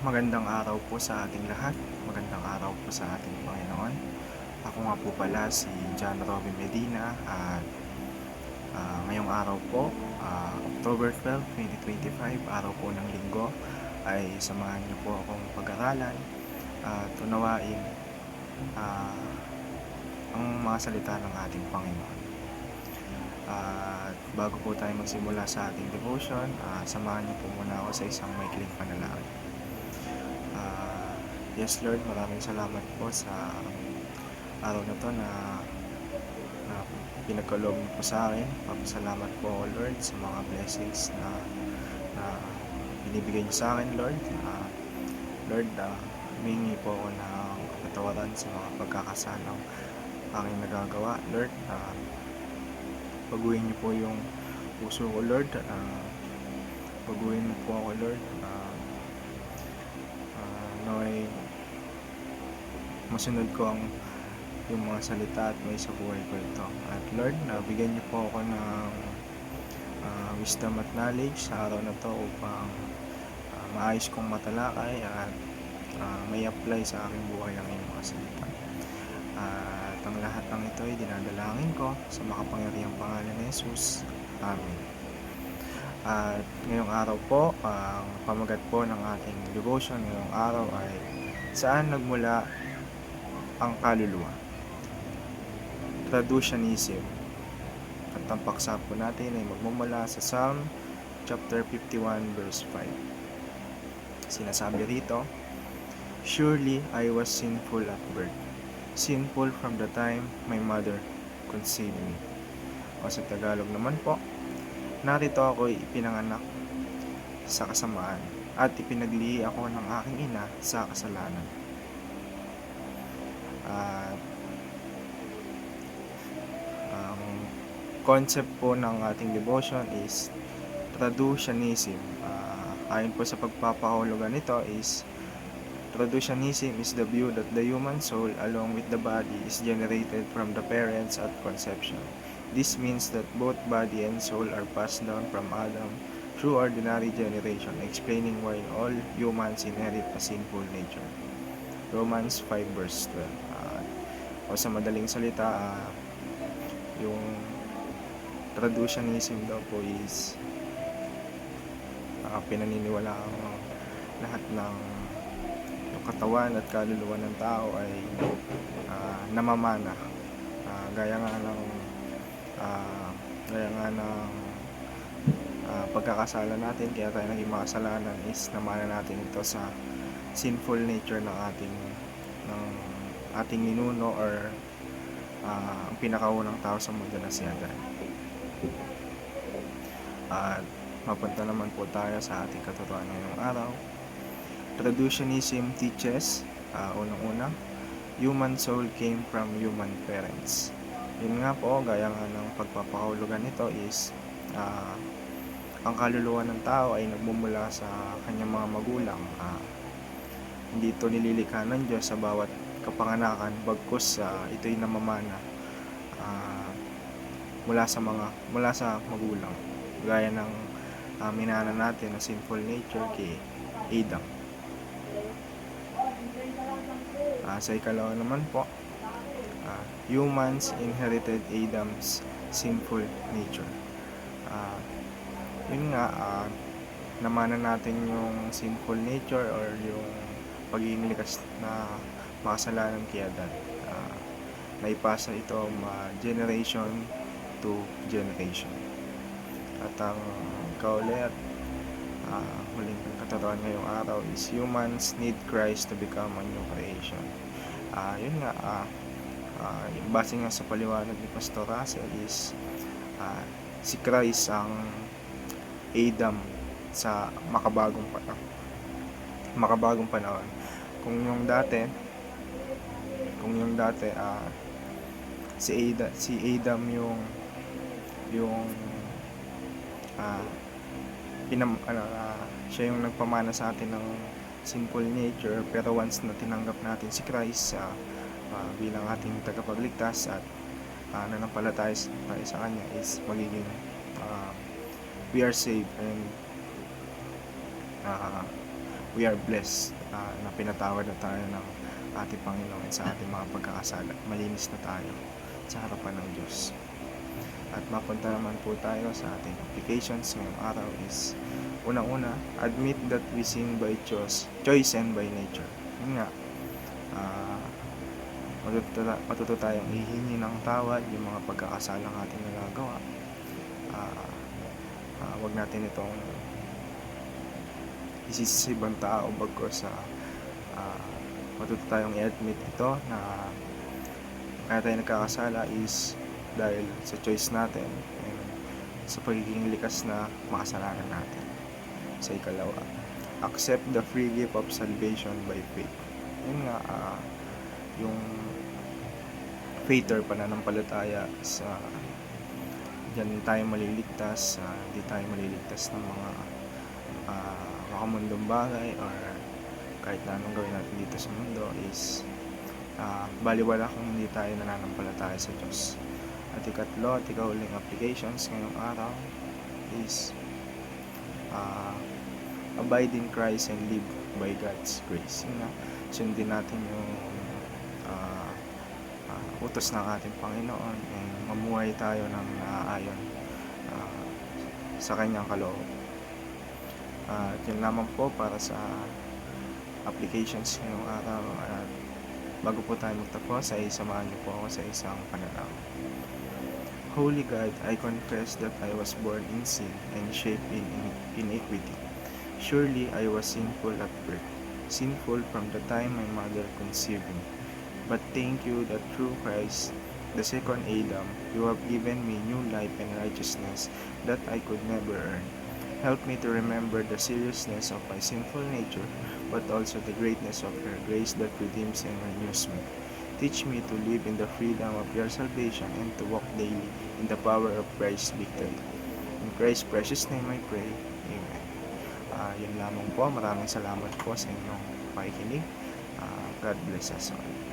Magandang araw po sa ating lahat. Magandang araw po sa ating Panginoon. Ako nga po pala si John Robby Medina at ngayong araw po, October 12, 2025, araw po ng linggo, ay samahan niyo po akong pag-aralan at unawain ah, ang mga salita ng ating Panginoon. At bago po tayo magsimula sa ating devotion, samahan niyo po muna ako sa isang maikling panalangin. Yes Lord, maraming salamat po sa araw na to na pinagkaloob niyo po sa akin. Papasalamat po ako Lord sa mga blessings na binibigay niyo sa akin Lord. Lord, humingi po ako ng kapatawaran sa mga pagkakasalang aking nagagawa Lord. Baguhin niyo po yung puso ko Lord. Baguhin niyo po ako Lord. Naway masunod ko yung mga salita at may sa buhay ko ito. At Lord, bigyan niyo po ako ng wisdom at knowledge sa araw na to upang maayos kong matalakay at may apply sa aking buhay ang iyong mga salita. At ang lahat ng ito ay dinadalangin ko sa makapangyarihang pangalan ni Jesus. Amen. At ngayong araw po, ang pamagat po ng ating devotion ngayong araw ay saan nagmula ang kaluluwa? Traducianism. At ang paksa po natin ay magmumula sa Psalm chapter 51 verse 5. Sinasabi rito, "Surely I was sinful at birth, sinful from the time my mother conceived me." O sa Tagalog naman po, narito ako'y ipinanganak sa kasamaan at ipinaglihi ako ng aking ina sa kasalanan. At ang concept po ng ating devotion is traducianism. Ayon po sa pagpapahulugan nito is traducianism is the view that the human soul along with the body is generated from the parents at conception. This means that both body and soul are passed down from Adam through ordinary generation, explaining why all humans inherit a sinful nature. Romans 5 verse 12. O sa madaling salita, yung traducianism daw po is pinaniniwala ang lahat ng yung katawan at kaluluwa ng tao ay namamana, gaya nga ng pagkakasala natin, kaya tayo naging makasalanan is namana natin ito sa sinful nature ng ating ninuno or ang pinakaunang tao sa mundo na si Adan. At mapunta naman po tayo sa ating katotohanan ngayong araw. Traducianism teaches, unang-una, human soul came from human parents. Yun nga po, gaya nga ng pagpapahulugan nito is ang kaluluwa ng tao ay nagmumula sa kanyang mga magulang. Hindi ito nililikha ng Diyos sa bawat kapanganakan, bagkus ito'y namamana mula sa magulang, gaya ng minana natin na sinful nature kay Adam. Sa ikalawa naman po, humans inherited Adam's sinful nature. Yun nga, namana natin yung sinful nature or yung pagiging likas na makasalanan kay Adan. Naipasa ito generation to generation. At ang kauli at huling katotohanan ngayong araw is humans need Christ to become a new creation. Yun nga, base nga sa paliwanag ni Pastor Russell is si Christ ang Adam sa makabagong panahon. Kung yung dati si Adam yung siya yung nagpamana sa atin ng sinful nature, pero once na tinanggap natin si Christ bilang ating tagapagligtas at nanampalataya tayo sa kanya is magiging we are saved and we are blessed na pinatawad na tayo ng ating Panginoon sa ating mga pagkakasala. Malinis na tayo sa harapan ng Diyos. At mapunta naman po tayo sa ating applications ngayong araw is unang-una, admit that we sin by choice and by nature. Yun nga, matuto tayong hihingi ng tawad yung mga pagkakasalang ating nagagawa. Wag natin itong isisi sa ibang tao, bagkus matuto tayong i-admit ito na kaya tayo nagkakasala is dahil sa choice natin and sa pagiging likas na makasalanan natin. Sa ikalawa, accept the free gift of salvation by faith. Yun nga, yung faith or pananampalataya sa diyan tayo maliligtas, hindi tayo maliligtas ng mga makamundong bagay or kahit na anong gawin natin dito sa mundo is baliwala kung hindi tayo nananampalataya sa Diyos. At ikatlo at ikauling applications ngayong araw is abide in Christ and live by God's grace. Sundin natin yung utos ng ating Panginoon and mamuhay tayo ng naayon sa kanyang kaloob. At yun lamang po para sa applications ngayong araw. At bago po tayo magtapos ay samahan niyo po ako sa isang panalangin. Holy God, I confess that I was born in sin and shaped in iniquity. Surely I was sinful at birth, sinful from the time my mother conceived me. But thank you that through Christ, the second Adam, you have given me new life and righteousness that I could never earn. Help me to remember the seriousness of my sinful nature, but also the greatness of your grace that redeems and renews me. Teach me to live in the freedom of your salvation and to walk daily in the power of Christ's victory. In Christ's precious name I pray. Amen. Yun lamang po. Maraming salamat po sa inyong pakikinig. God bless us all.